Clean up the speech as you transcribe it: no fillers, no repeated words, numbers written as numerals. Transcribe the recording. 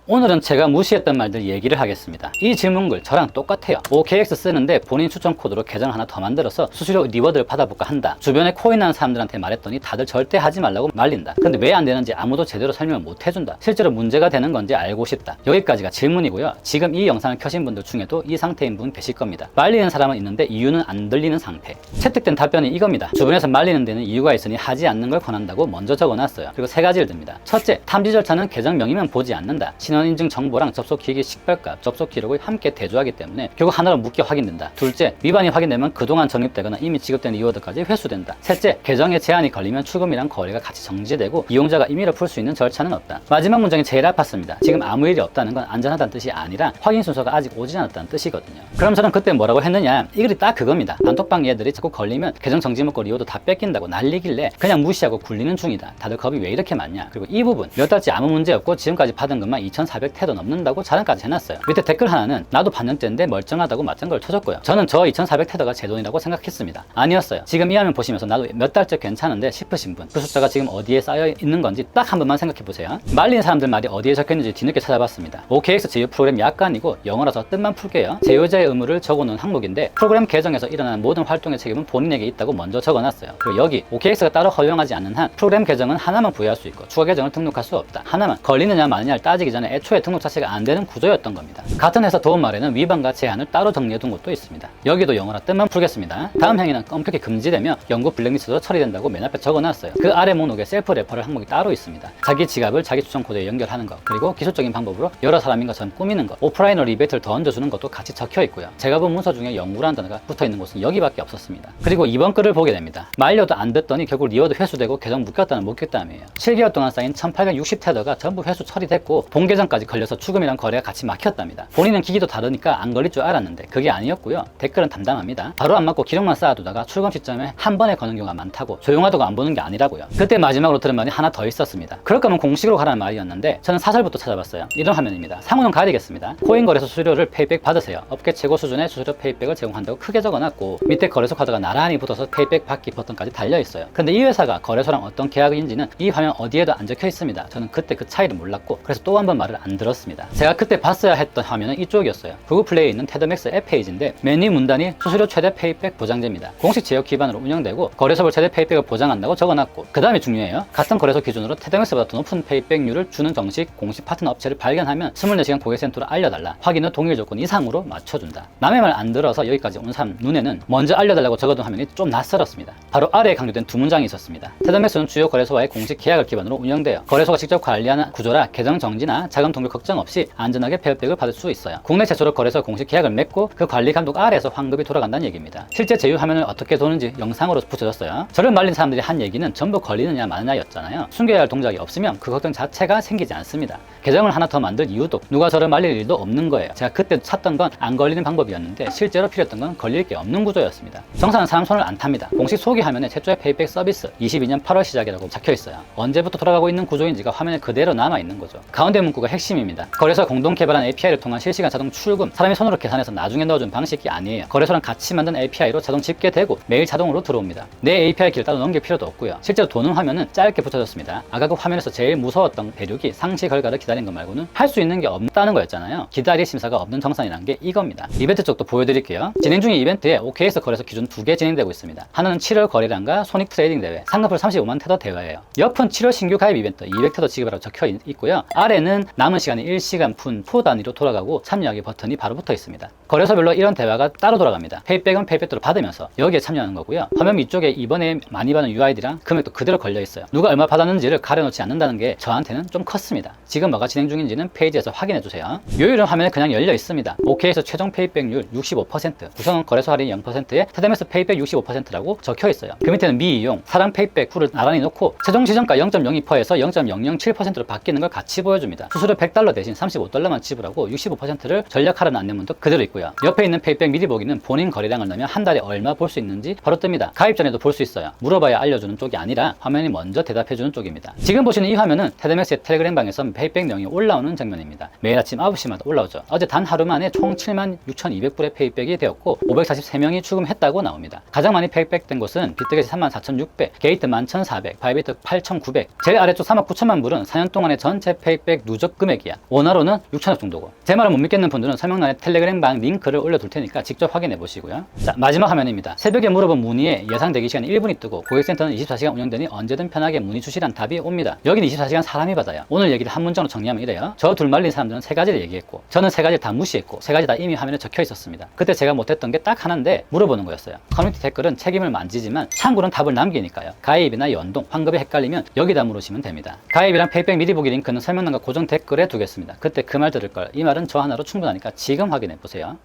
오늘은 제가 무시했던 말들 얘기를 하겠습니다. 이 질문글 저랑 똑같아요. OKX 쓰는데 본인 추천 코드로 계정 하나 더 만들어서 수수료 리워드를 받아볼까 한다. 주변에 코인 하는 사람들한테 말했더니 다들 절대 하지 말라고 말린다. 근데 왜 안 되는지 아무도 제대로 설명을 못 해준다. 실제로 문제가 되는 건지 알고 싶다. 여기까지가 질문이고요. 지금 이 영상을 켜신 분들 중에도 이 상태인 분 계실 겁니다. 말리는 사람은 있는데 이유는 안 들리는 상태. 채택된 답변이 이겁니다. 주변에서 말리는 데는 이유가 있으니 하지 않는 걸 권한다고 먼저 적어놨어요. 그리고 세 가지를 듭니다. 첫째, 탐지 절차는 계정 명의만 보지 않는다. 신원 인증 정보랑 접속 기기 식별값, 접속 기록을 함께 대조하기 때문에 결국 하나로 묶여 확인된다. 둘째, 위반이 확인되면 그동안 적립되거나 이미 지급된 리워드까지 회수된다. 셋째, 계정에 제한이 걸리면 출금이랑 거래가 같이 정지되고 이용자가 임의로 풀 수 있는 절차는 없다. 마지막 문장이 제일 아팠습니다. 지금 아무 일이 없다는 건 안전하다는 뜻이 아니라 확인 순서가 아직 오지 않았다는 뜻이거든요. 그럼 저는 그때 뭐라고 했느냐? 이 글이 딱 그겁니다. 단톡방 얘들이 자꾸 걸리면 계정 정지 먹고 리워드 다 뺏긴다고 난리길래 그냥 무시하고 굴리는 중이다. 다들 겁이 왜 이렇게 많냐? 그리고 이 부분 몇 달째 아무 문제 없고 지금까지 받은 것만 2,400태도 넘는다고 자랑까지 해놨어요. 밑에 댓글 하나는 나도 반년째인데 멀쩡하다고 맞은 걸 쳐줬고요. 저는 저 2,400태도가 제 돈이라고 생각했습니다. 아니었어요. 지금 이 화면 보시면서 나도 몇 달째 괜찮은데 싶으신 분, 그 숫자가 지금 어디에 쌓여 있는 건지 딱 한 번만 생각해 보세요. 말리는 사람들 말이 어디에 적혀있는지 뒤늦게 찾아봤습니다. OKX 제휴 프로그램 약관이고 영어라서 뜻만 풀게요. 제휴자의 의무를 적어놓은 항목인데 프로그램 계정에서 일어나는 모든 활동의 책임은 본인에게 있다고 먼저 적어놨어요. 그리고 여기 OKX가 따로 허용하지 않는 한 프로그램 계정은 하나만 부여할 수 있고 추가 계정을 등록할 수 없다. 하나만. 걸리느냐 마느냐를 따지기 전에 애초에 등록 자체가 안 되는 구조였던 겁니다. 같은 회사 도움 말에는 위반과 제한을 따로 정리해둔 곳도 있습니다. 여기도 영어라 뜻만 풀겠습니다. 다음 행위는 엄격히 금지되며 영구 블랙리스트로 처리된다고 맨 앞에 적어놨어요. 그 아래 목록에 셀프 레퍼럴 항목이 따로 있습니다. 자기 지갑을 자기 추천 코드에 연결하는 것, 그리고 기술적인 방법으로 여러 사람인 것처럼 꾸미는 것, 오프라인으로 리베이트를 더 얹어주는 것도 같이 적혀 있고요. 제가 본 문서 중에 영구라는 단어가 붙어있는 곳은 여기밖에 없었습니다. 그리고 이번 글을 보게 됩니다. 말려도 안 듣더니 결국 리워드 회수되고 계정 묶였다는 묶였다음이에요. 7개월 동안 쌓인 1860태더가 전부 회수 처리됐고 본 계정까지 걸려서 출금이랑 거래가 같이 막혔답니다. 본인은 기기도 다르니까 안 걸릴 줄 알았는데 그게 아니었고요. 댓글은 담담합니다. 바로 안 맞고 기록만 쌓아두다가 출금 시점에 한 번에 거는 경우가 많다고, 조용하다고 안 보는 게 아니라고요. 그때 마지막으로 들은 말이 하나 더 있었습니다. 그럴 거면 공식으로 가라는 말이었는데 저는 사설부터 찾아봤어요. 이런 화면입니다. 상호는 가리겠습니다. 코인 거래소 수수료를 페이백 받으세요. 업계 최고 수준의 수수료 페이백을 제공한다고 크게 적어놨고 밑에 거래소 카드가 나란히 붙어서 페이백 받기 버튼까지 달려있어요. 근데 이 회사가 거래소랑 어떤 계약인지는 이 화면 어디에도 안 적혀 있습니다. 저는 그때 그 차이를 몰랐고 그래서 또 한 번 말을 안 들었습니다. 제가 그때 봤어야 했던 화면은 이쪽이었어요. 구글 플레이에 있는 테드맥스 앱 페이지인데 맨 위 문단이 수수료 최대 페이백 보장제입니다. 공식 제휴 기반으로 운영되고 거래소별 최대 페이백을 보장한다고 적어놨고 그 다음이 중요해요. 같은 거래소 기준으로 테드맥스보다 더 높은 페이백률을 주는 정식 공식 파트너 업체를 발견하면 24시간 고객센터로 알려달라. 확인 후 동일 조건 이상으로 맞춰준다. 남의 말 안 들어서 여기까지 온 사람 눈에는 먼저 알려달라고 적어둔 화면이 좀 낯설었습니다. 바로 아래에 강조된 두 문장이 있었습니다. 테드맥스는 주요 거래소와의 공식 계약을 기반으로 운영돼요. 거래소가 직접 관리하는 구조라 계정 정지나 자금 동결 걱정 없이 안전하게 페이백을 받을 수 있어요. 국내 최초로 거래소 공식 계약을 맺고 그 관리 감독 아래에서 환급이 돌아간다는 얘기입니다. 실제 제휴 화면을 어떻게 도는지 영상으로 붙여줬어요. 저를 말린 사람들이 한 얘기는 전부 걸리느냐 마느냐였잖아요. 숨겨야 할 동작이 없으면 그 걱정 자체가 생기지 않습니다. 계정을 하나 더 만들 이유도 누가 저를 말릴 일도 없는 거예요. 제가 그때 찾던 건 안 걸리는 방법이었는데 실제로 필요했던 건 걸릴 게 없는 구조였습니다. 정사는 사람 손을 안 탑니다. 공식 소개 화면에 최초의 페이백 서비스 22년 8월 시작이라고 적혀 있어요. 언제부터 돌아가고 있는 구조인지가 화면에 그대로 남아 있는 거죠. 가운데 문구가 핵심입니다. 거래소 공동 개발한 API를 통한 실시간 자동 출금, 사람이 손으로 계산해서 나중에 넣어준 방식이 아니에요. 거래소랑 같이 만든 API로 자동 집계되고 매일 자동으로 들어옵니다. 내 API 키를 따로 넘길 필요도 없고요. 실제로 도는 화면은 짧게 붙여졌습니다. 아까 그 화면에서 제일 무서웠던 대륙이 상시 결과를 기다리는 것 말고는 할 수 있는 게 없다는 거였잖아요. 기다릴 심사가 없는 정산이라는 게 이겁니다. 이벤트 쪽도 보여드릴게요. 진행 중인 이벤트에 OKX 거래소 기준 2개 진행되고 있습니다. 하나는 7월 거래량과 손익 트레이딩 대회, 상금풀 35만 테더 대회예요. 옆은 7월 신규 가입 이벤트 200테더 지급이라고 적혀 있고요. 아래는 남은 시간이 1시간 푼 단위로 돌아가고 참여하기 버튼이 바로 붙어 있습니다. 거래소별로 이런 대화가 따로 돌아갑니다. 페이백은 페이백대로 받으면서 여기에 참여하는 거고요. 화면 위쪽에 이번에 많이 받은 UID랑 금액도 그대로 걸려 있어요. 누가 얼마 받았는지를 가려놓지 않는다는 게 저한테는 좀 컸습니다. 지금 뭐가 진행 중인지는 페이지에서 확인해 주세요. 요일은 화면에 그냥 열려 있습니다. OK에서 최종 페이백률 65%, 구성원 거래소 할인 0%에 테드맥스 페이백 65%라고 적혀 있어요. 그 밑에는 미이용, 사랑 페이백 후를 나란히 놓고 최종 지정가 0.02%에서 0.007%로 바뀌는 걸 같이 보여줍니다. 수수료 $100 대신 $35만 지불하고 65%를 전략 할인 안내문도 그대로 있고요. 옆에 있는 페이백 미리 보기는 본인 거래량을 넣으면 한 달에 얼마 볼 수 있는지 바로 뜹니다. 가입 전에도 볼 수 있어요. 물어봐야 알려주는 쪽이 아니라 화면이 먼저 대답해주는 쪽입니다. 지금 보시는 이 화면은 테드맥스의 텔레그램 방에서 페이백 명이 올라오는 장면입니다. 매일 아침 9시마다 올라오죠. 어제 단 하루 만에 총 76,200불의 페이백이 되었고 543명이 출금했다고 나옵니다. 가장 많이 페이백된 곳은 비트겟이 34,600, 게이트 11,400, 바이비트 8,900, 제일 아래쪽 39,000만 불은 4년 동안의 전체 페이백 누적 금액이야. 원화로는 6천억 정도고. 제 말을 못 믿겠는 분들은 설명란에 텔레그램방 링크를 올려둘 테니까 직접 확인해 보시고요. 자, 마지막 화면입니다. 새벽에 물어본 문의에 예상 대기 시간 1분이 뜨고 고객센터는 24시간 운영되니 언제든 편하게 문의 주시란 답이 옵니다. 여기는 24시간 사람이 받아요. 오늘 얘기를 한 문장으로 정리하면 이래요. 저 둘 말린 사람들은 세 가지를 얘기했고 저는 세 가지를 다 무시했고 세 가지 다 이미 화면에 적혀 있었습니다. 그때 제가 못했던 게 딱 하나인데 물어보는 거였어요. 커뮤니티 댓글은 책임을 만지지만 참고는 답을 남기니까요. 가입이나 연동, 환급이 헷갈리면 여기다 물으시면 됩니다. 가입이랑 페이백 미리 보기 링크는 설명란과 고정 댓글에 두겠습니다. 그때 그 말 들을 걸. 이 말은 저 하나로 충분하니까 지금 확인해 보세요.